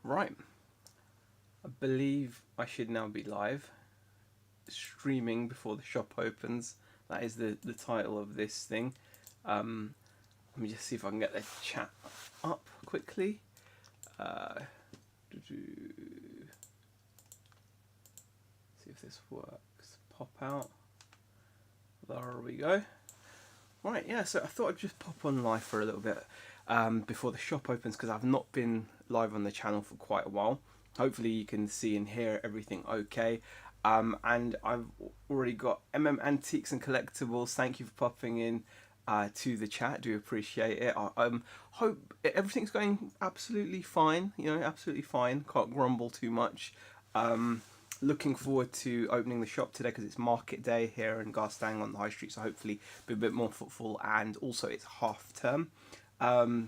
Right, I believe I should now be live, streaming before the shop opens. That is the title of this thing. Um, Let me just see if I can get the chat up quickly. Uh, see if this works. Pop out. There we go. Right, yeah, so I thought I'd just pop on live for a little bit before the shop opens because I've not been live on the channel for quite a while. Hopefully you can see and hear everything okay. And I've already got Antiques and Collectibles. Thank you for popping in to the chat. Do appreciate it. I hope everything's going absolutely fine. You know, absolutely fine. Can't grumble too much. Looking forward to opening the shop today because it's market day here in Garstang on the high street, so hopefully be a bit more footfall, and also it's half term.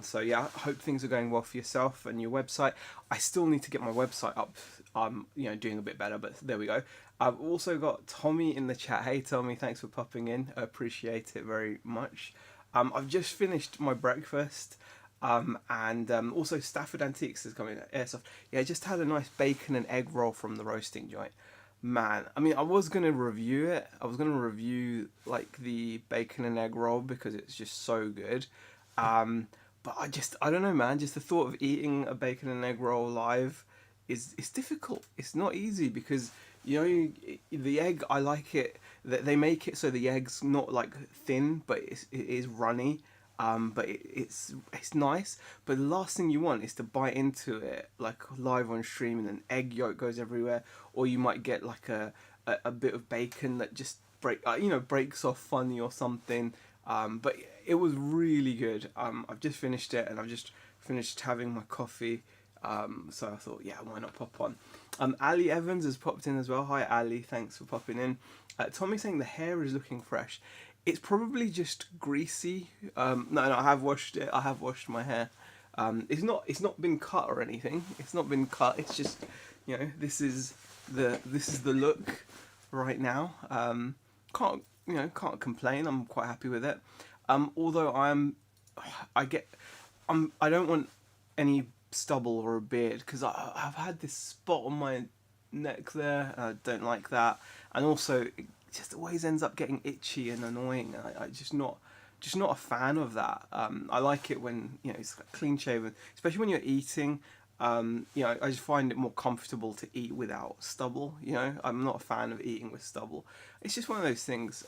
So yeah, I hope things are going well for yourself and your website. I still need to get my website up, doing a bit better, but there we go. I've also got Tommy in the chat. Hey Tommy, thanks for popping in. I appreciate it very much. I've just finished my breakfast. And also Stafford Antiques is coming at Airsoft. Yeah, I just had a nice bacon and egg roll from the roasting joint. Man, I mean, I was gonna review it. I was gonna review like the bacon and egg roll because it's just so good. But I don't know, man. Just the thought of eating a bacon and egg roll live is difficult. It's not easy because the egg. I like it that they make it so the egg's not like thin, but it is runny. But it's nice. But the last thing you want is to bite into it like live on stream, and then egg yolk goes everywhere, or you might get like a bit of bacon that just breaks off funny or something. But it was really good. I've just finished it, and I've just finished having my coffee. So I thought, yeah, why not pop on? Ali Evans has popped in as well. Hi Ali, thanks for popping in. Tommy saying the hair is looking fresh. It's probably just greasy. No, I have washed it. I have washed my hair. It's not been cut or anything. It's not been cut. It's just, this is the look right now. Can't complain. I'm quite happy with it. Although I don't want any stubble or a beard because I've had this spot on my neck there. And I don't like that, and also just always ends up getting itchy and annoying. I just not a fan of that. I like it when it's clean shaven, especially when you're eating. I just find it more comfortable to eat without stubble. I'm not a fan of eating with stubble. It's just one of those things.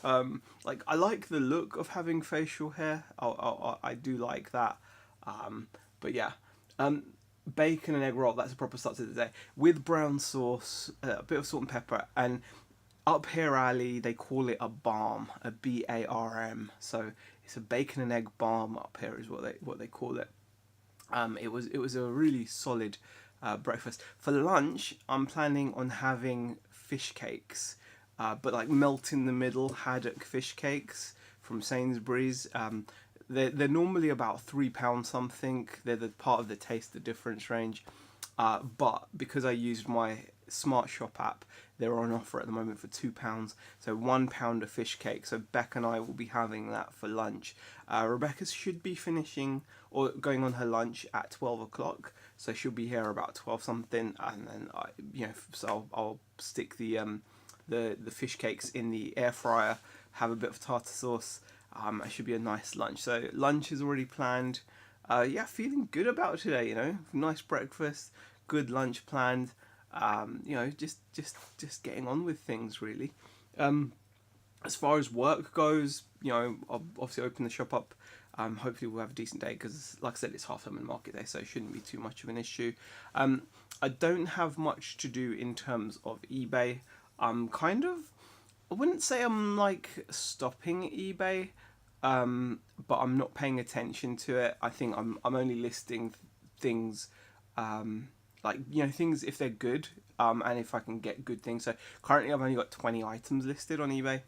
Like I like the look of having facial hair. I do like that. But yeah. Bacon and egg roll. That's a proper start to the day with brown sauce, a bit of salt and pepper, and up here, Ali, they call it a barm, a BARM. So it's a bacon and egg barm up here is what they call it. It was a really solid breakfast. For lunch, I'm planning on having fish cakes, but like melt in the middle haddock fish cakes from Sainsbury's. They're normally about £3 something. They're the part of the Taste the Difference range. But because I used my Smart Shop app, they're on offer at the moment for £2. So £1 of fish cake. So Beck and I will be having that for lunch. Rebecca should be finishing or going on her lunch at 12 o'clock. So she'll be here about 12 something, and then so I'll stick the fish cakes in the air fryer. Have a bit of tartar sauce. It should be a nice lunch. So lunch is already planned. Feeling good about today. Nice breakfast, good lunch planned. Just getting on with things really. As far as work goes, I'll obviously open the shop up. Hopefully we'll have a decent day because, like I said, it's half term and market day, so it shouldn't be too much of an issue. I don't have much to do in terms of eBay. I wouldn't say I'm like stopping eBay, but I'm not paying attention to it. I think I'm only listing things, things if they're good, and if I can get good things. So currently I've only got 20 items listed on eBay,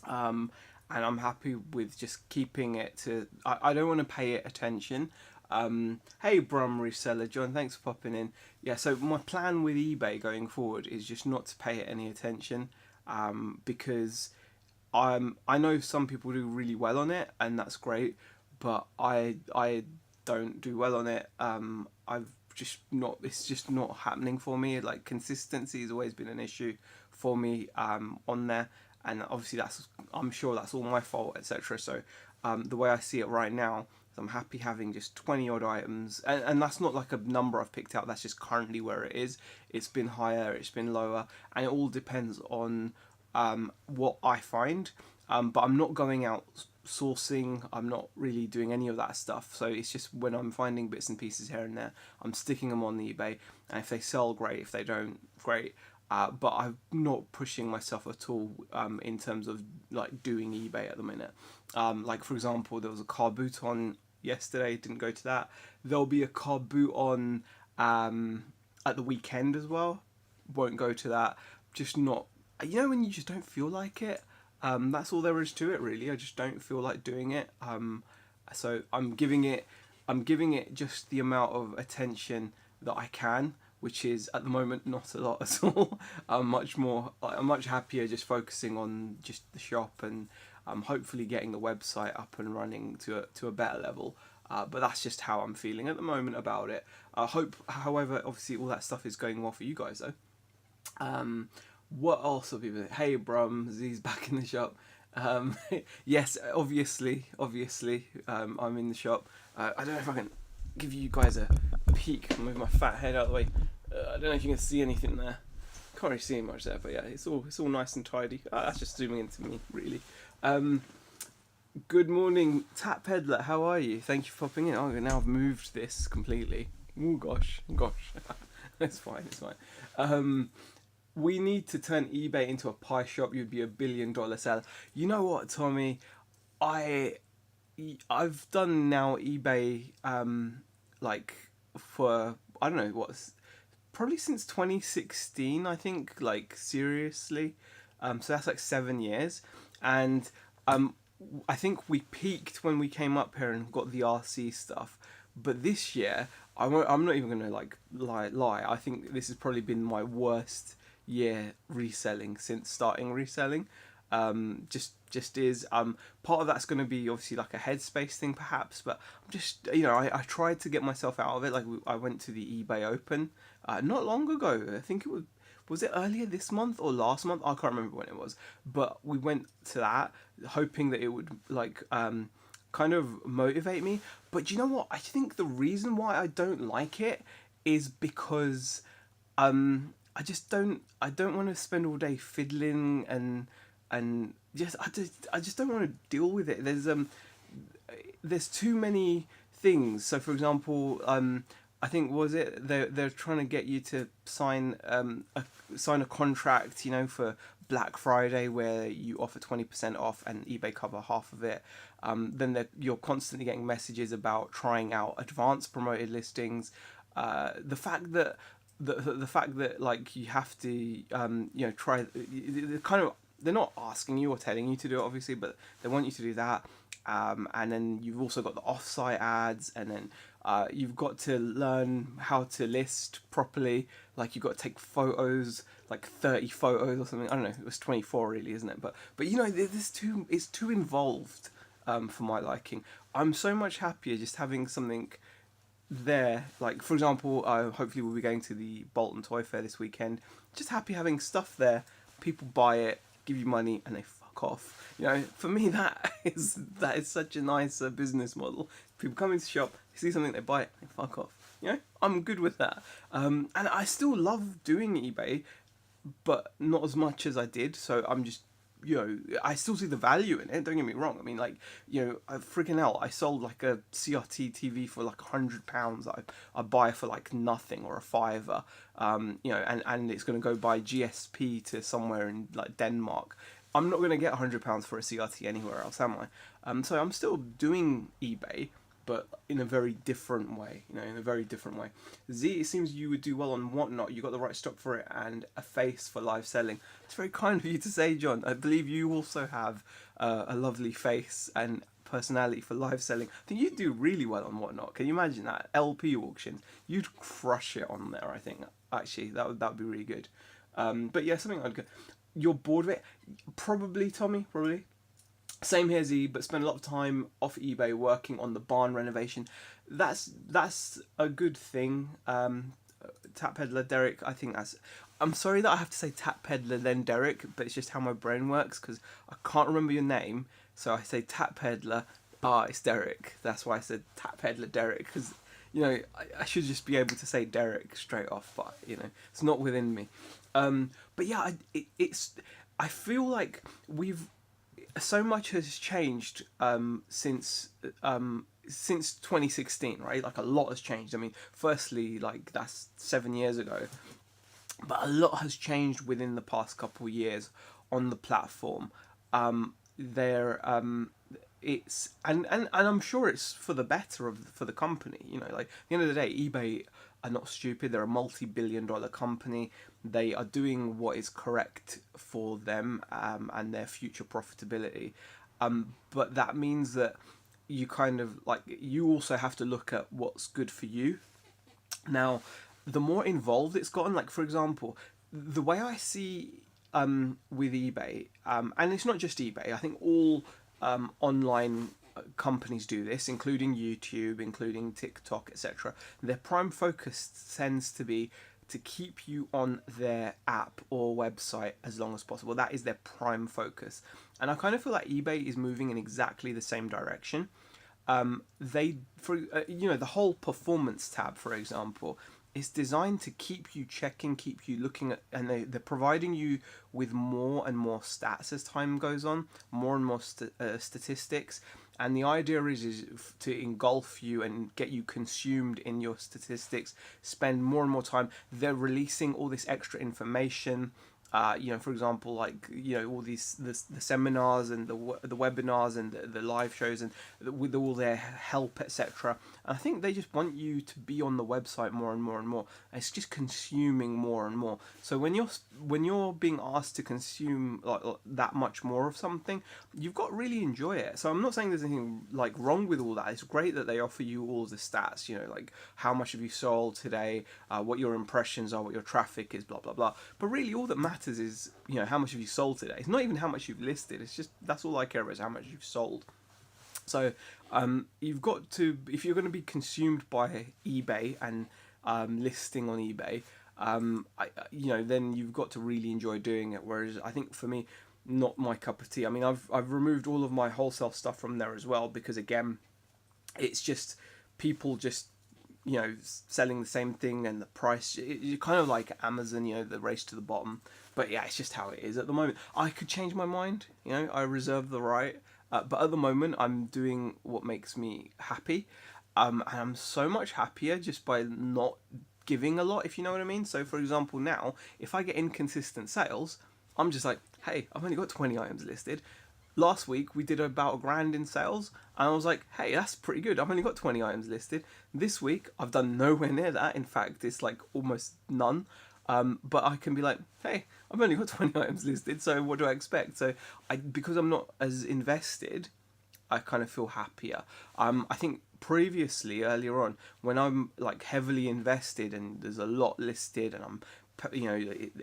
and I'm happy with just keeping it to. I don't want to pay it attention. Hey Brum Reseller John, thanks for popping in. Yeah, so my plan with eBay going forward is just not to pay it any attention. Because I know some people do really well on it, and that's great, but I don't do well on it. I've just not, it's just not happening for me. Like consistency has always been an issue for me on there, and obviously I'm sure that's all my fault, etc. So the way I see it right now, I'm happy having just 20 odd items, and that's not like a number I've picked out, that's just currently where it is. It's been higher, it's been lower, and it all depends on what I find, but I'm not going out sourcing, I'm not really doing any of that stuff, so it's just when I'm finding bits and pieces here and there, I'm sticking them on the eBay, and if they sell, great. If they don't, great. But I'm not pushing myself at all in terms of like doing eBay at the minute. Like for example, there was a car boot on yesterday, didn't go to that. There'll be a car boot on at the weekend as well, won't go to that. Just not, you know, when you just don't feel like it. That's all there is to it, really. I just don't feel like doing it. So I'm giving it just the amount of attention that I can, which is at the moment not a lot at all. I'm much happier just focusing on just the shop and hopefully getting the website up and running to a better level. But that's just how I'm feeling at the moment about it. I hope, however, obviously all that stuff is going well for you guys though. What else have people? Hey Brum, Z's back in the shop. Yes, obviously, I'm in the shop. I don't know if I can give you guys a peek. Move my fat head out of the way. I don't know if you can see anything there. Can't really see much there, but yeah, it's all nice and tidy. That's just zooming into me, really. Good morning, Tap Peddler. How are you? Thank you for popping in. Oh, now I've moved this completely. Oh gosh. It's fine. We need to turn eBay into a pie shop. You'd be $1 billion seller. You know what, Tommy? I've done now eBay like for, I don't know, what's probably since 2016, I think, like seriously. So that's like 7 years, and I think we peaked when we came up here and got the RC stuff. But this year, I'm not even gonna like lie. I think this has probably been my worst year reselling since starting reselling. Just is part of that's going to be obviously like a headspace thing perhaps, but I'm just, you know, I tried to get myself out of it. Like I went to the eBay Open not long ago. I think it was it earlier this month or last month? I can't remember when it was, but we went to that hoping that it would like kind of motivate me. But you know what, I think the reason why I don't like it is because I don't want to spend all day fiddling and I just don't want to deal with it. There's too many things. So for example, I think they're trying to get you to sign a contract, you know, for Black Friday where you offer 20% off and eBay cover half of it. Then you're constantly getting messages about trying out advanced promoted listings. The fact that like you have to you know, try they're not asking you or telling you to do it obviously, but they want you to do that, and then you've also got the off-site ads, and then you've got to learn how to list properly. Like you've got to take photos, like 30 photos or something. I don't know, it was 24 really, isn't it? But you know, it's too involved for my liking. I'm so much happier just having something there. Like for example, hopefully we'll be going to the Bolton Toy Fair this weekend. Just happy having stuff there. People buy it, give you money, and they fuck off. You know, for me that is such a nice business model. People come into the shop, they see something, they buy it, they fuck off. You know, I'm good with that. And I still love doing eBay, but not as much as I did. So I'm just, you know, I still see the value in it, don't get me wrong. I mean, like, you know, freaking hell, I sold like a CRT TV for like £100. I buy for like nothing, or a fiver, you know, and it's going to go by GSP to somewhere in like Denmark. I'm not going to get £100 for a CRT anywhere else, am I? So I'm still doing eBay, but in a very different way, you know, in a very different way. Z, it seems you would do well on Whatnot. You got the right stock for it and a face for live selling. It's very kind of you to say, John. I believe you also have a lovely face and personality for live selling. I think you'd do really well on Whatnot. Can you imagine that? LP auctions. You'd crush it on there, I think. Actually, that would be really good. But yeah, something I'd go. You're bored of it? Probably, Tommy, probably. Same here, Z, but spend a lot of time off eBay working on the barn renovation. That's a good thing. Tap peddler Derek, I think that's. I'm sorry that I have to say tap peddler then Derek, but it's just how my brain works because I can't remember your name, so I say tap peddler. Ah, it's Derek. That's why I said tap peddler Derek because I should just be able to say Derek straight off, but it's not within me. But yeah, it's. I feel like we've so much has changed since 2016, right? Like a lot has changed. I mean, firstly, like that's 7 years ago, but a lot has changed within the past couple of years on the platform. There, it's and I'm sure it's for the better for the company. Like at the end of the day, eBay are not stupid. They're a multi-billion-dollar company. They are doing what is correct for them and their future profitability. But that means that you kind of like you also have to look at what's good for you. Now, the more involved it's gotten, like for example, the way I see with eBay, and it's not just eBay. I think all online companies do this, including YouTube, including TikTok, etc. Their prime focus tends to be to keep you on their app or website as long as possible. That is their prime focus, and I kind of feel like eBay is moving in exactly the same direction. They for the whole performance tab, for example, is designed to keep you checking, keep you looking at, and they're providing you with more and more stats as time goes on, more and more statistics. And the idea is to engulf you and get you consumed in your statistics, spend more and more time. They're releasing all this extra information. For example, like all these the seminars and the webinars and the live shows and with all their help, etc. And I think they just want you to be on the website more and more and more. And it's just consuming more and more. So when you're being asked to consume like that much more of something, you've got to really enjoy it. So I'm not saying there's anything like wrong with all that. It's great that they offer you all the stats. Like how much have you sold today, what your impressions are, what your traffic is, blah blah blah. But really, all that matters is how much have you sold today. It's not even how much you've listed. It's just that's all I care about is how much you've sold. So you've got to, if you're going to be consumed by eBay and listing on eBay, then you've got to really enjoy doing it. Whereas I think for me, not my cup of tea. I mean, I've removed all of my wholesale stuff from there as well because again, it's just people just selling the same thing and the price. You're kind of like Amazon, the race to the bottom. But yeah, it's just how it is at the moment. I could change my mind. I reserve the right. But at the moment, I'm doing what makes me happy. And I'm so much happier just by not giving a lot, if you know what I mean. So, for example, now, if I get inconsistent sales, I'm just like, hey, I've only got 20 items listed. Last week we did about $1,000 in sales, and I was like, hey, that's pretty good. I've only got 20 items listed. This week I've done nowhere near that. In fact, it's like almost none. But I can be like, hey, I've only got 20 items listed, so what do I expect? So because I'm not as invested, I kind of feel happier. I think previously, earlier on, when I'm like heavily invested and there's a lot listed and I'm,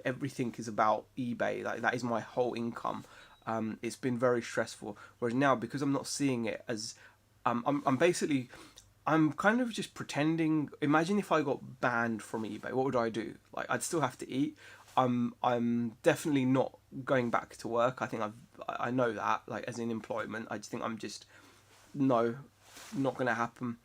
everything is about eBay, like that is my whole income. It's been very stressful. Whereas now, because I'm not seeing it as, I'm basically, I'm kind of just pretending. Imagine if I got banned from eBay, what would I do? Like, I'd still have to eat. I'm definitely not going back to work. I think I know that, like as in employment. I just think I'm just no, not gonna happen.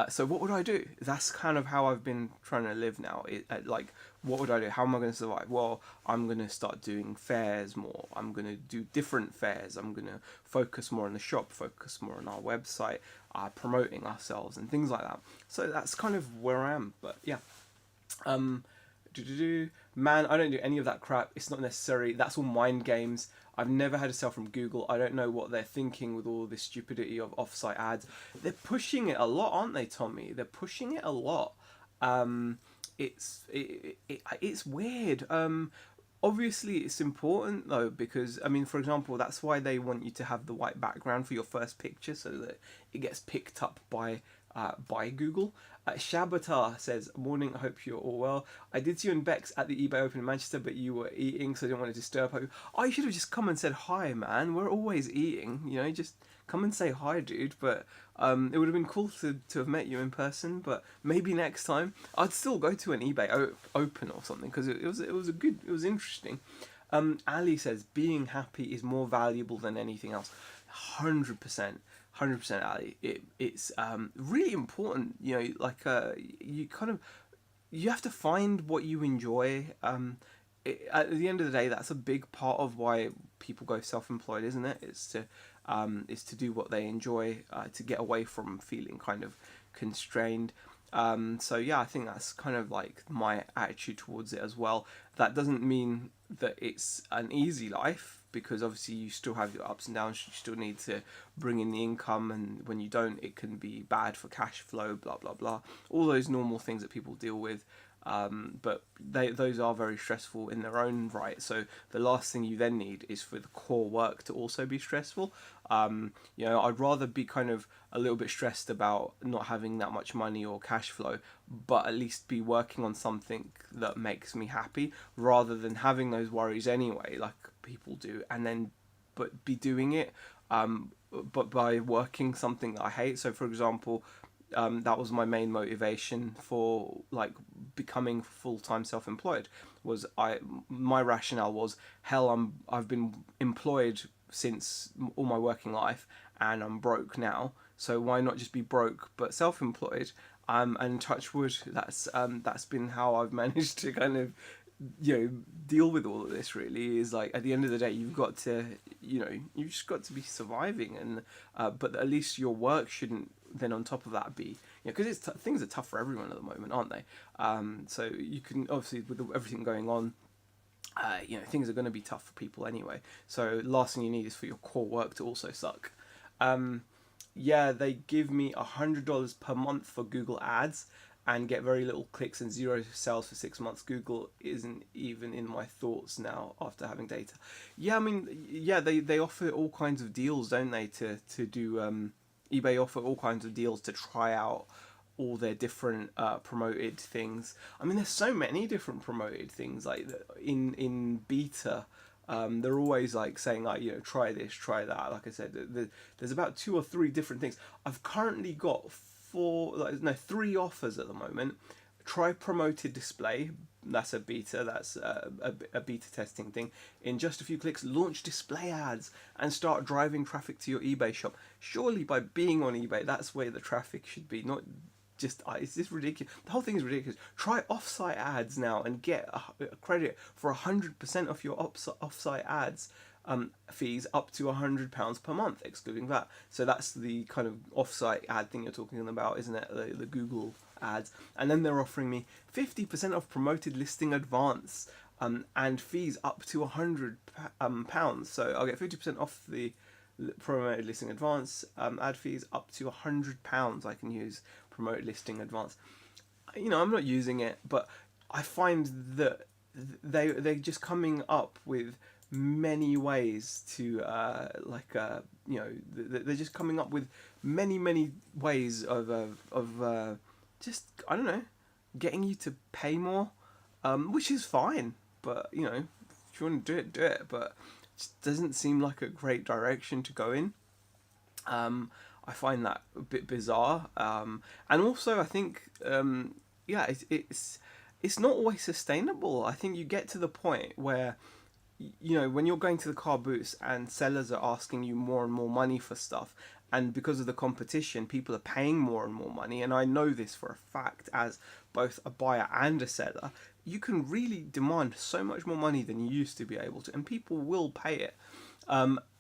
So what would I do? That's kind of how I've been trying to live now. Like, what would I do? How am I going to survive? Well, I'm going to start doing fairs more. I'm going to do different fairs. I'm going to focus more on the shop, focus more on our website, promoting ourselves and things like that. So that's kind of where I am. But yeah. Man, I don't do any of that crap. It's not necessary. That's all mind games. I've never had a sale from Google. I don't know what they're thinking with all this stupidity of off-site ads. They're pushing it a lot, aren't they, Tommy? They're pushing it a lot. It's weird. Obviously, it's important though because I mean, for example, that's why they want you to have the white background for your first picture so that it gets picked up by by Google. Shabatar says, "Morning, I hope you're all well. I did see you and Bex at the eBay Open in Manchester, but you were eating, so I didn't want to disturb you. Oh, you should have just come and said hi, man. We're always eating, just come and say hi, dude." But it would have been cool to have met you in person, but maybe next time. I'd still go to an eBay Open or something, because it was interesting. Ali says, "Being happy is more valuable than anything else." 100%. 100% Ali. It's really important, like you kind of, you have to find what you enjoy. At the end of the day, that's a big part of why people go self-employed, isn't it? It's to do what they enjoy, to get away from feeling kind of constrained. So yeah, I think that's kind of like my attitude towards it as well. That doesn't mean that it's an easy life, because obviously you still have your ups and downs. You still need to bring in the income, and when you don't, it can be bad for cash flow, blah blah blah, all those normal things that people deal with. But those are very stressful in their own right. So the last thing you then need is for the core work to also be stressful. I'd rather be kind of a little bit stressed about not having that much money or cash flow, but at least be working on something that makes me happy, rather than having those worries anyway, like people do, and then but be doing it, but by working something that I hate. So for example, that was my main motivation for like becoming full-time self-employed. My rationale was, hell, I've been employed since all my working life, and I'm broke now, so why not just be broke but self-employed? And touch wood, that's been how I've managed to kind of deal with all of this. Really, is like, at the end of the day, you've got to, you've just got to be surviving, and but at least your work shouldn't then on top of that be, because things are tough for everyone at the moment, aren't they? So you can obviously, with everything going on, things are going to be tough for people anyway. So last thing you need is for your core work to also suck. Yeah, they give me $100 per month for Google Ads and get very little clicks and zero sales for 6 months. Google isn't even in my thoughts now after having data. Yeah, I mean, yeah, they offer all kinds of deals, don't they, to do, eBay offer all kinds of deals to try out all their different promoted things. I mean, there's so many different promoted things, like in beta. They're always like saying, like, try this, try that. Like I said, there's about 2 or 3 different things. I've currently got 3 offers at the moment. Try promoted display. That's a beta. That's a beta testing thing. In just a few clicks, launch display ads and start driving traffic to your eBay shop. Surely by being on eBay, that's where the traffic should be, not just, it's just ridiculous. The whole thing is ridiculous. Try offsite ads now and get a credit for 100% of your offsite ads fees up to £100 per month, excluding that. So that's the kind of offsite ad thing you're talking about, isn't it? The Google ads. And then they're offering me 50% off promoted listing advance, and fees up to £100. So I'll get 50% off the promoted listing advance, ad fees up to £100 I can use promoted listing advance. I'm not using it, but I find that they're just coming up with many ways to they're just coming up with many ways of just, I don't know, getting you to pay more, which is fine, but if you want to do it, but it just doesn't seem like a great direction to go in. I find that a bit bizarre, and also I think it's not always sustainable. I think you get to the point where when you're going to the car booths and sellers are asking you more and more money for stuff, and because of the competition, people are paying more and more money, and I know this for a fact as both a buyer and a seller, you can really demand so much more money than you used to be able to, and people will pay it.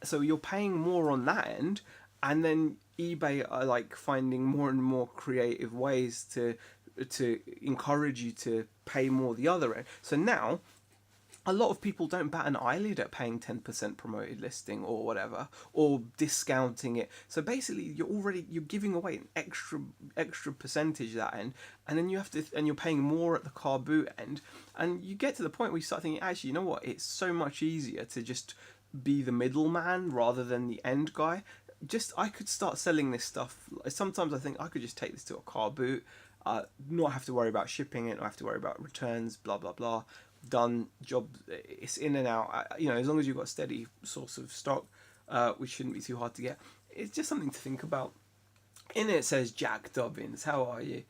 So you're paying more on that end, and then eBay are like finding more and more creative ways to encourage you to pay more the other end. So now a lot of people don't bat an eyelid at paying 10% promoted listing or whatever, or discounting it. So basically you're giving away an extra percentage that end, and then you're paying more at the car boot end, and you get to the point where you start thinking, actually, you know what, it's so much easier to just be the middleman rather than the end guy. just I could start selling this stuff. Sometimes I think I could just take this to a car boot, not have to worry about shipping it, not have to worry about returns, blah blah blah. Done job. It's in and out. As long as you've got a steady source of stock, which shouldn't be too hard to get. It's just something to think about. In it says Jack Dobbins, how are you?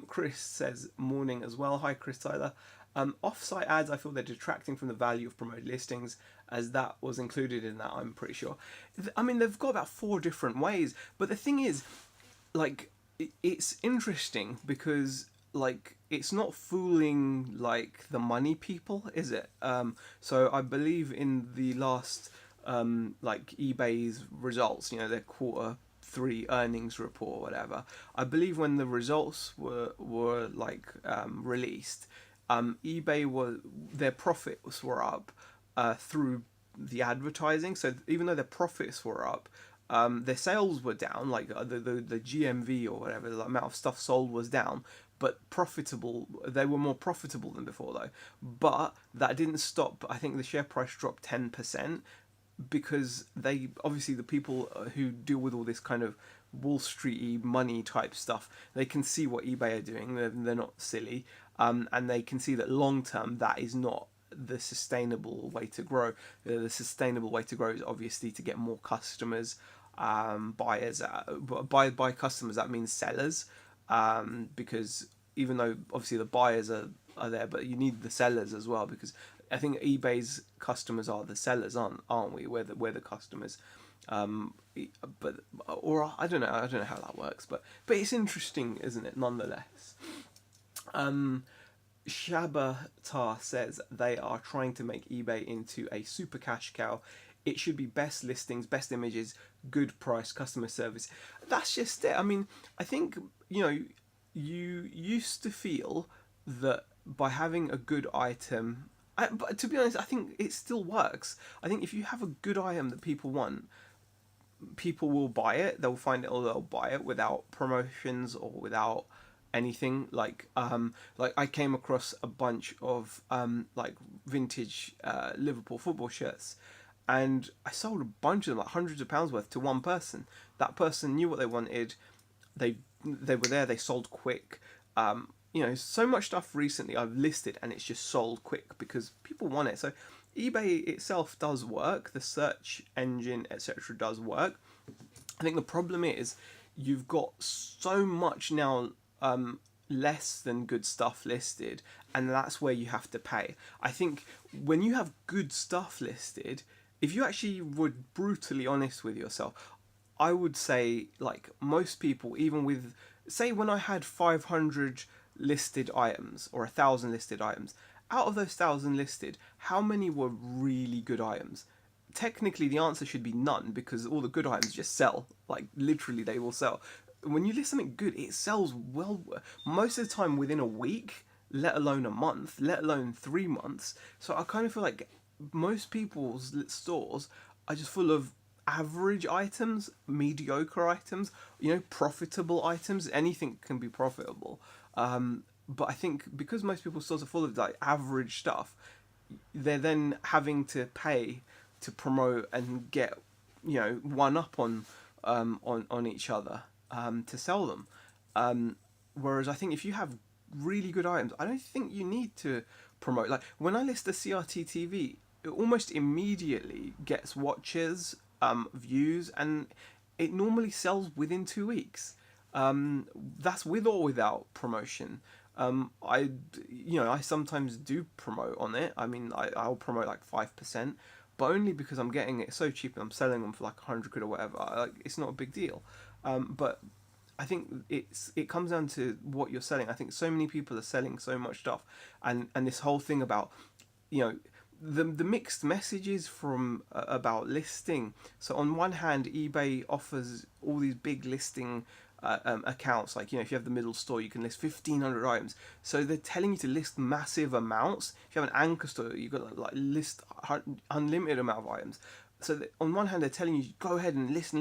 Chris says morning as well. Hi Chris Tyler. Off-site ads, I feel they're detracting from the value of promoted listings, as that was included in that. I'm pretty sure. I mean, they've got about 4 different ways, but the thing is, like, it's interesting because like it's not fooling like the money people, is it? So I believe in the last like eBay's results, their quarter 3 earnings report or whatever. I believe when the results were like released, eBay their profits were up through the advertising. So even though their profits were up, their sales were down, like the GMV or whatever, the amount of stuff sold was down, but profitable. They were more profitable than before though. But that didn't stop. I think the share price dropped 10% because they obviously the people who deal with all this kind of Wall Streety money type stuff, they can see what eBay are doing. They're not silly, and they can see that long term that is not the sustainable way to grow. The sustainable way to grow is obviously to get more customers, buyers. By customers that means sellers, because even though obviously the buyers are there, but you need the sellers as well, because I think eBay's customers are the sellers, aren't we? We're the customers. But or I don't know how that works, but it's interesting, isn't it? Nonetheless. Shabatar says they are trying to make eBay into a super cash cow. It should be best listings, best images, good price, customer service. That's just it. I mean, I think you used to feel that by having a good item. But to be honest, I think it still works. I think if you have a good item that people want, people will buy it. They'll find it, or they'll buy it without promotions or without anything. Like I came across a bunch of like vintage Liverpool football shirts, and I sold a bunch of them, like hundreds of pounds worth, to one person. That person knew what they wanted. They were there. They sold quick. So much stuff recently I've listed and it's just sold quick because people want it. So eBay itself does work. The search engine, etc., does work. I think the problem is you've got so much now less than good stuff listed, and that's where you have to pay. I think when you have good stuff listed, if you actually were brutally honest with yourself, I would say, like, most people, even with, say, when I had 500 listed items or 1,000 listed items, out of those 1,000 listed, how many were really good items? Technically the answer should be none, because all the good items just sell. Like, literally they will sell. When you list something good, it sells well, most of the time within a week, let alone a month, let alone 3 months. So I kind of feel like most people's stores are just full of average items, mediocre items, profitable items. Anything can be profitable. But I think because most people's stores are full of like average stuff, they're then having to pay to promote and get one up on each other to sell them. Whereas I think if you have really good items, I don't think you need to promote. Like when I list the CRT TV, it almost immediately gets watches, views, and it normally sells within 2 weeks. That's with or without promotion. I sometimes do promote on it. I mean, I'll promote like 5%, but only because I'm getting it so cheap and I'm selling them for like 100 quid or whatever. Like, it's not a big deal. But I think it comes down to what you're selling. I think so many people are selling so much stuff, and this whole thing about the mixed messages from about listing. So on one hand, eBay offers all these big listing accounts, like if you have the middle store, you can list 1,500 items. So they're telling you to list massive amounts. If you have an anchor store, you've got to like list unlimited amount of items. So on one hand, they're telling you go ahead and list,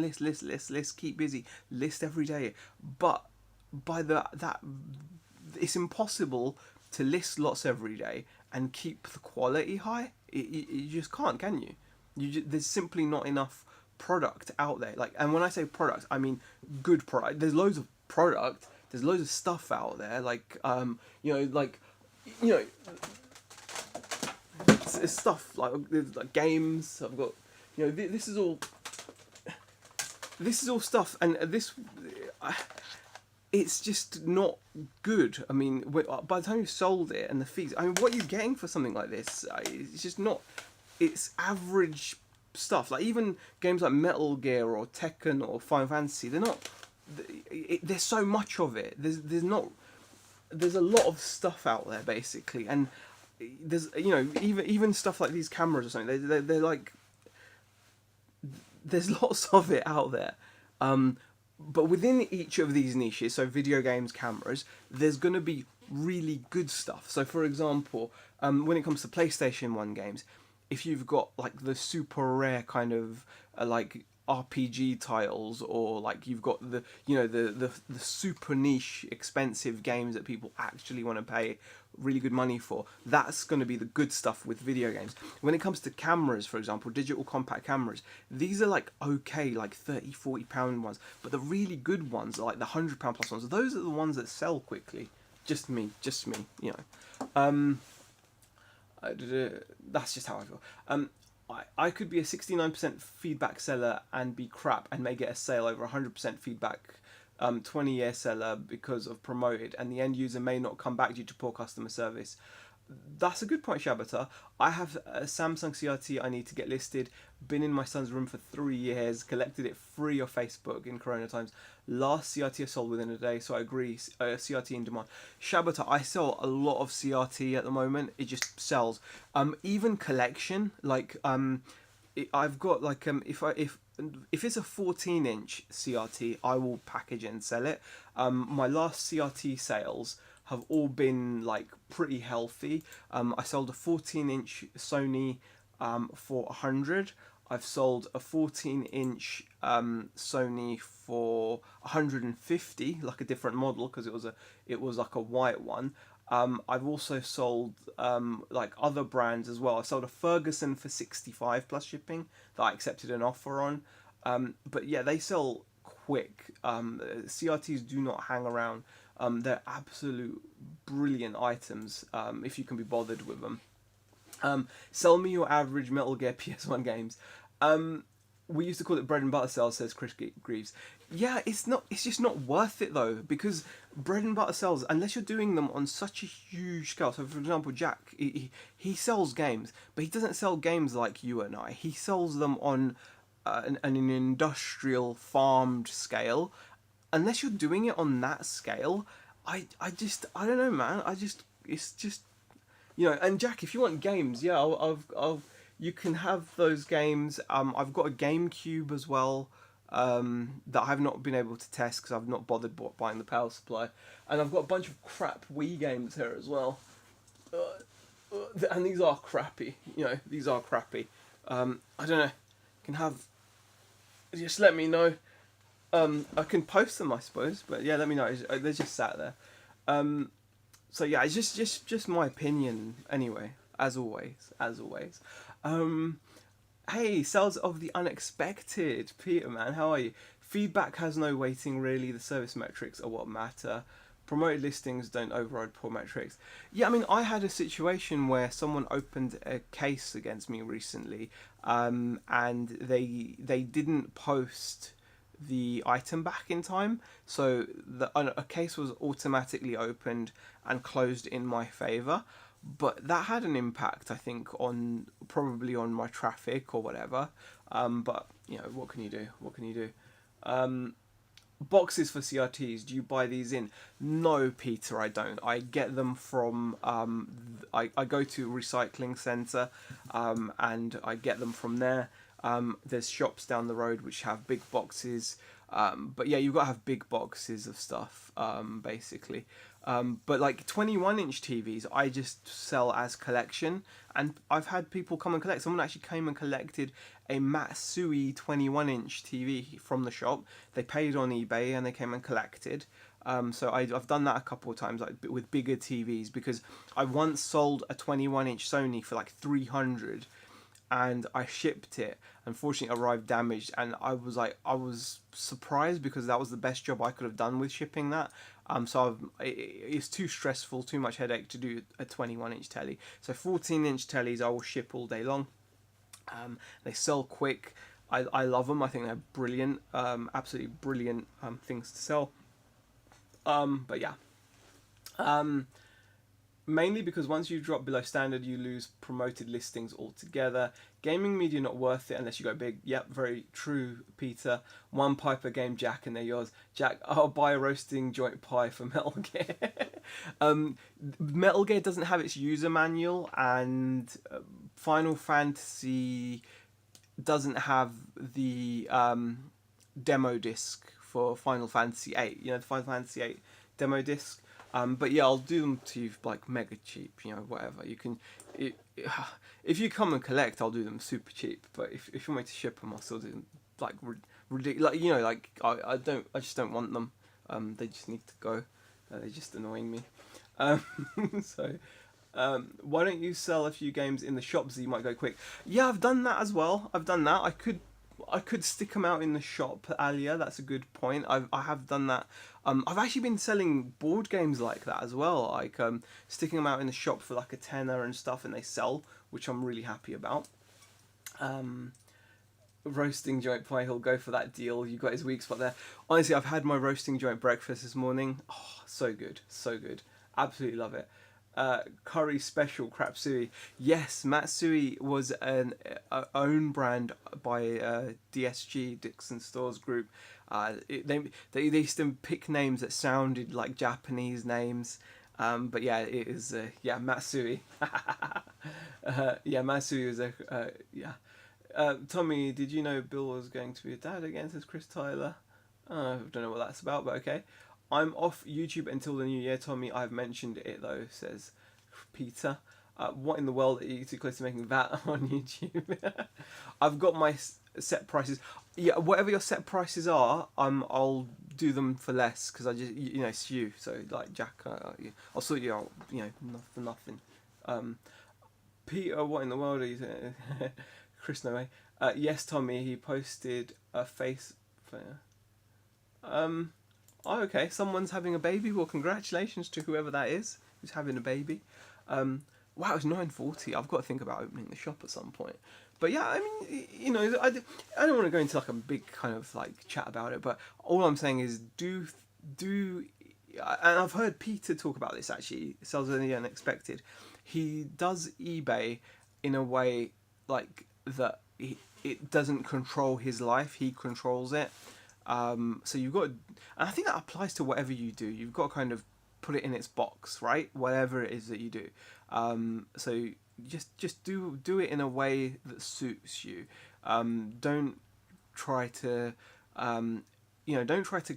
keep busy, list every day. But by that, it's impossible to list lots every day and keep the quality high. You just can't, can you? There's simply not enough product out there. Like, and when I say product, I mean good product. There's loads of product. There's loads of stuff out there. Like, you know, it's stuff like there's like games. I've got, you know, this is all. This is all stuff, and this. It's just not good. I mean, by the time you've sold it and the fees, I mean, what are you getting for something like this? It's just not. It's average stuff. Like even games like Metal Gear or Tekken or Final Fantasy, they're not. There's so much of it. There's not. There's a lot of stuff out there basically, and there's, you know, even stuff like these cameras or something. They're like. There's lots of it out there. But within each of these niches, so video games, cameras, there's going to be really good stuff. So for example, when it comes to PlayStation 1 games, if you've got like the super rare kind of like RPG titles, or like you've got the, you know, the super niche expensive games that people actually want to pay really good money for, that's going to be the good stuff with video games. When it comes to cameras, for example, digital compact cameras, these are like okay, like 30-40 pound ones, but the really good ones are like the £100 plus ones. Those are the ones that sell quickly. Just me, you know. That's just how I feel. I could be a 69% feedback seller and be crap and may get a sale over 100% feedback 20-year seller because of promoted, and the end user may not come back due to poor customer service. That's a good point, Shabata. I have a Samsung CRT I need to get listed. Been in my son's room for 3 years. Collected it free off Facebook in Corona times. Last CRT I sold within a day, so I agree. CRT in demand. Shabata, I sell a lot of CRT at the moment. It just sells. Even collection, like I've got like if it's a 14-inch CRT, I will package it and sell it. My last CRT sales have all been like pretty healthy. I sold a 14-inch Sony for 100. I've sold a 14-inch Sony for 150, like a different model, because it was like a white one. I've also sold like other brands as well. I sold a Ferguson for 65 plus shipping that I accepted an offer on. But yeah, they sell quick. CRTs do not hang around. They're absolute brilliant items if you can be bothered with them. Sell me your average Metal Gear PS1 games. We used to call it bread and butter sales, says Chris Greaves. Yeah, it's just not worth it though, because bread and butter sales, unless you're doing them on such a huge scale. So for example, Jack, he sells games, but he doesn't sell games like you and I. He sells them on an industrial farmed scale. Unless you're doing it on that scale, I don't know, man. It's just, you know. And Jack, if you want games, yeah, you can have those games. I've got a GameCube as well that I have not been able to test because I've not bothered buying the power supply, and I've got a bunch of crap Wii games here as well. And these are crappy, you know. These are crappy. I don't know. You can have. Just let me know. I can post them, I suppose, but yeah, let me know. They're just sat there. So yeah, it's just my opinion anyway. As always. Hey, sales of the unexpected, Peter, man, how are you? Feedback has no weighting really. The service metrics are what matter. Promoted listings don't override poor metrics. Yeah, I mean, I had a situation where someone opened a case against me recently, and they didn't post the item back in time, so a case was automatically opened and closed in my favour. But that had an impact, I think, probably on my traffic or whatever. But you know, what can you do? Boxes for CRTs, do you buy these in? No, Peter, I don't. I get them from I go to a recycling centre, and I get them from there. There's shops down the road which have big boxes, but yeah, you've got to have big boxes of stuff, basically. But like 21-inch TVs, I just sell as collection, and I've had people come and collect. Someone actually came and collected a Matsui 21-inch TV from the shop. They paid on eBay and they came and collected. So I've done that a couple of times, like with bigger TVs, because I once sold a 21-inch Sony for like 300. and I shipped it. Unfortunately, it arrived damaged, and I was surprised because that was the best job I could have done with shipping that. It's too stressful, too much headache to do a 21-inch telly. So 14-inch tellies I will ship all day long. They sell quick. I love them. I think they're brilliant. Absolutely brilliant things to sell. But yeah. Mainly because once you drop below standard, you lose promoted listings altogether. Gaming media not worth it unless you go big. Yep, very true, Peter. One Piper game, Jack, and they're yours. Jack, I'll buy a roasting joint pie for Metal Gear. Metal Gear doesn't have its user manual, and Final Fantasy doesn't have the demo disc for Final Fantasy 8. You know, the Final Fantasy 8 demo disc. But yeah, I'll do them to you like mega cheap, you know, whatever. You can, if you come and collect, I'll do them super cheap. But if you want me to ship them, I'll still do them like ridiculous. Like, you know, like I just don't want them. They just need to go. They're just annoying me. So, why don't you sell a few games in the shops that you might go quick? Yeah, I've done that as well. I've done that. I could stick them out in the shop, Alia. That's a good point. I have done that. I've actually been selling board games like that as well, like sticking them out in the shop for like a tenner and stuff, and they sell, which I'm really happy about. Roasting joint pie, he'll go for that deal. You got his weak spot there. Honestly, I've had my roasting joint breakfast this morning. Oh, so good, so good. Absolutely love it. Curry special crap suey. Yes, Matsui was an own brand by DSG, Dixon Stores Group. They used to pick names that sounded like Japanese names. But yeah, it is Matsui. Matsui was a Tommy, did you know Bill was going to be a dad again? Says Chris Tyler. I don't know what that's about, but okay. I'm off YouTube until the new year, Tommy. I've mentioned it though, says Peter. What in the world are you too close to making that on YouTube? I've got my set prices. Yeah, whatever your set prices are, I'll do them for less because I just, you know, it's you. So like Jack, I'll sort you out, you know, for nothing. Peter, what in the world are you saying? Chris, no way. Yes, Tommy, he posted a face. Oh, okay. Someone's having a baby. Well, congratulations to whoever that is who's having a baby. Wow, it's 9:40. I've got to think about opening the shop at some point. But yeah, I mean, you know, I don't want to go into like a big kind of like chat about it. But all I'm saying is do, and I've heard Peter talk about this actually. Sells the unexpected. He does eBay in a way like that. It doesn't control his life. He controls it. So you've got, and I think that applies to whatever you do. You've got to kind of put it in its box, right? Whatever it is that you do. So just do it in a way that suits you. Don't try to, don't try to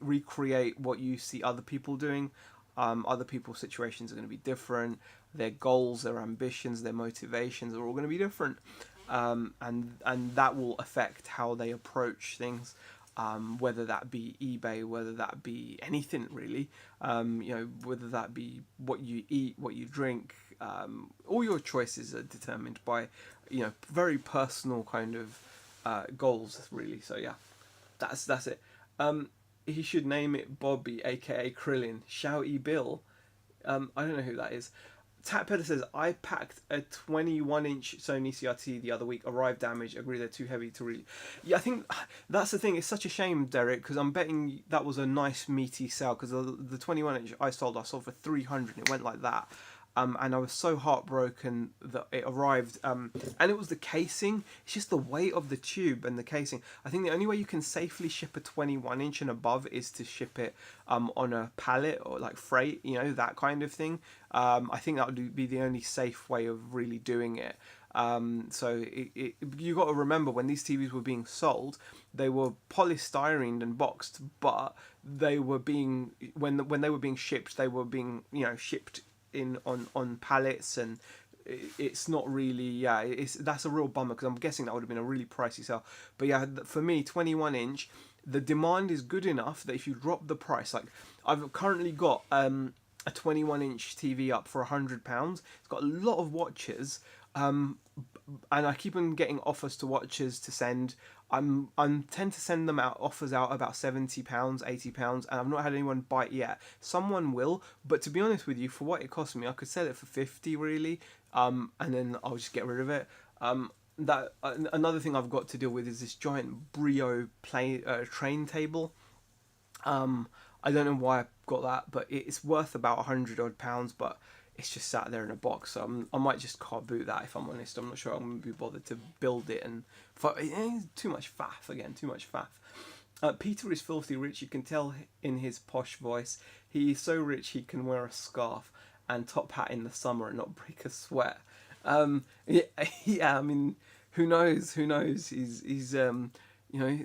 recreate what you see other people doing. Other people's situations are going to be different. Their goals, their ambitions, their motivations are all going to be different. And that will affect how they approach things. Whether that be eBay, whether that be anything really, whether that be what you eat, what you drink, all your choices are determined by, very personal kind of goals really. So yeah, that's it. He should name it Bobby, aka Krillin. Shouty Bill. I don't know who that is. Tatpedder says, I packed a 21-inch Sony CRT the other week. Arrived damaged. Agree they're too heavy to really... Yeah, I think that's the thing. It's such a shame, Derek, because I'm betting that was a nice meaty sale, because the 21-inch I sold for 300. It went like that. And I was so heartbroken that it arrived. And it was the casing. It's just the weight of the tube and the casing. I think the only way you can safely ship a 21-inch and above is to ship it on a pallet or like freight, that kind of thing. I think that would be the only safe way of really doing it. So you got to remember, when these TVs were being sold, they were polystyrened and boxed, but they were being, when they were being shipped, they were being, shipped in on pallets, and it's not really, that's a real bummer, because I'm guessing that would have been a really pricey sale. But yeah, for me, 21-inch, the demand is good enough that if you drop the price, like I've currently got a 21-inch TV up for £100. It's got a lot of watches. Um, and I keep on getting offers to watches to send. I'm tend to send them out offers out about £70, £80, and I've not had anyone bite yet. Someone will, but to be honest with you, for what it cost me, I could sell it for 50 really, and then I'll just get rid of it. That another thing I've got to deal with is this giant Brio train table. Um, I don't know why I got that, but it's worth about £100 odd, but it's just sat there in a box. So I might just car boot that if I'm honest. I'm not sure I'm going to be bothered to build it, and too much faff again, too much faff. Peter is filthy rich. You can tell in his posh voice. He is so rich he can wear a scarf and top hat in the summer and not break a sweat. Yeah, yeah. I mean, who knows? Who knows? You know,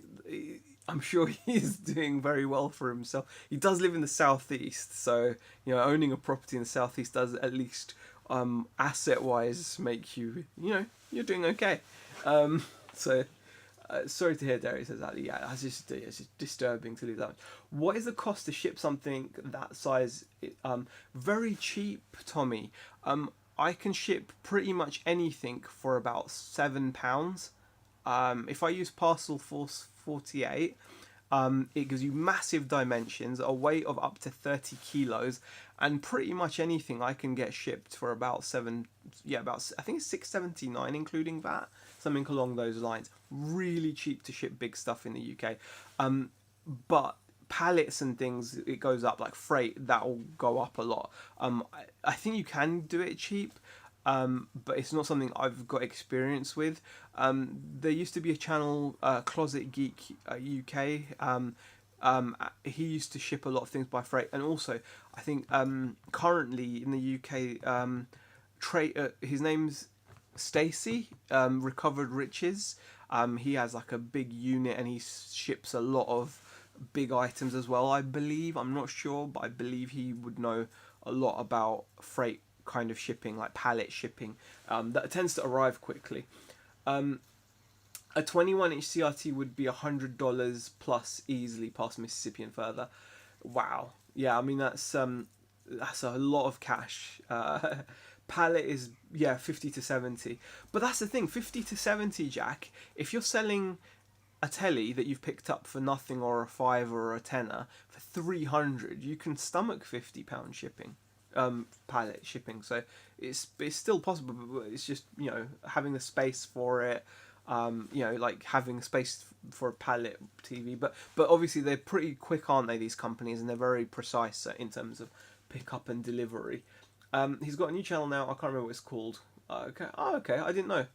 I'm sure he's doing very well for himself. He does live in the southeast, so owning a property in the southeast does at least asset wise make you're doing okay. So sorry to hear Derek says that. Yeah, it's just disturbing to lose that much. What is the cost to ship something that size? Very cheap, Tommy. I can ship pretty much anything for about £7. If I use Parcel Force 48, it gives you massive dimensions, a weight of up to 30 kilos, and pretty much anything I can get shipped for about I think it's £6.79 including that, something along those lines. Really cheap to ship big stuff in the UK, but pallets and things, it goes up, like freight, that'll go up a lot. I think you can do it cheap, but it's not something I've got experience with. There used to be a channel, Closet Geek UK. He used to ship a lot of things by freight, and also I think currently in the UK, his name's Stacy, Recovered Riches. He has like a big unit, and he ships a lot of big items as well. I believe, I'm not sure, but I believe he would know a lot about freight kind of shipping, like pallet shipping, that tends to arrive quickly. A 21-inch CRT would be $100 plus easily past Mississippi and further. Wow. Yeah, I mean that's a lot of cash. Pallet is 50 to 70. But that's the thing, 50 to 70, Jack. If you're selling a telly that you've picked up for nothing, or a five or a tenner for 300, you can stomach £50 shipping. Pallet shipping, so it's still possible, but it's just having the space for it, like having space for a pallet TV, but obviously they're pretty quick, aren't they, these companies, and they're very precise in terms of pickup and delivery. He's got a new channel now, I can't remember what it's called. Okay, I didn't know.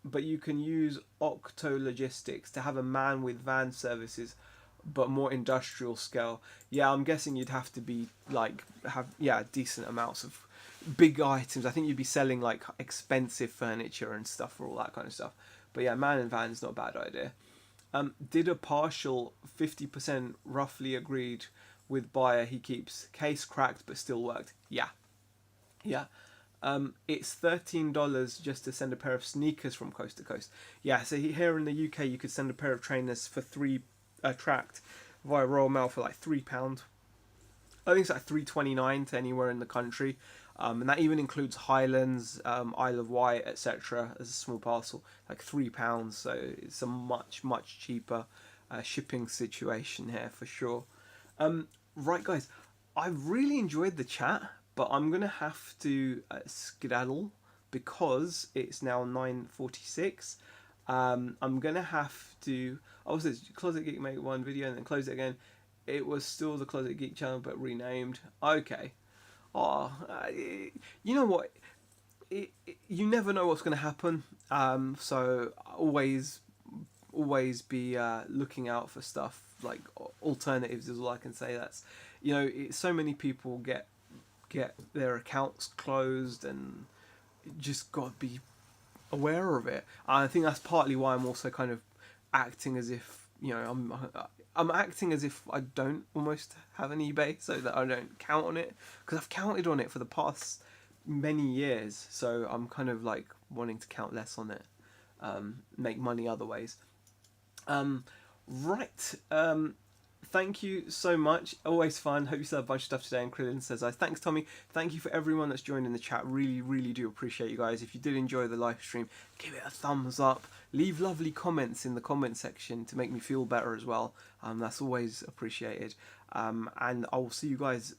But you can use Octo Logistics to have a man with van services, but more industrial scale. Yeah, I'm guessing you'd have to be have decent amounts of big items. I think you'd be selling like expensive furniture and stuff for all that kind of stuff. But yeah, man and van is not a bad idea. Did a partial 50% roughly agreed with buyer. He keeps case cracked but still worked. Yeah. It's $13 just to send a pair of sneakers from coast to coast. Yeah, so here in the UK you could send a pair of trainers for tracked via Royal Mail for like £3. I think it's like £3.29 to anywhere in the country, and that even includes Highlands, Isle of Wight, etc. as a small parcel, like £3. So it's a much cheaper shipping situation here for sure. Right, guys, I've really enjoyed the chat, but I'm gonna have to skedaddle because it's now 9:46. I'm gonna have to. Also, Closet Geek make one video and then close it again. It was still the Closet Geek channel but renamed. Okay. You know what? You never know what's gonna happen. So always be looking out for stuff like alternatives is all I can say. That's so many people get their accounts closed, and just got to be aware of it. I think that's partly why I'm also kind of acting as if I'm acting as if I don't almost have an eBay, so that I don't count on it, because I've counted on it for the past many years. So I'm kind of like wanting to count less on it, make money other ways. Right. thank you so much. Always fun. Hope you said a bunch of stuff today. And Krillin says, thanks, Tommy. Thank you for everyone that's joined in the chat. Really, really do appreciate you guys. If you did enjoy the live stream, give it a thumbs up. Leave lovely comments in the comment section to make me feel better as well. That's always appreciated. And I will see you guys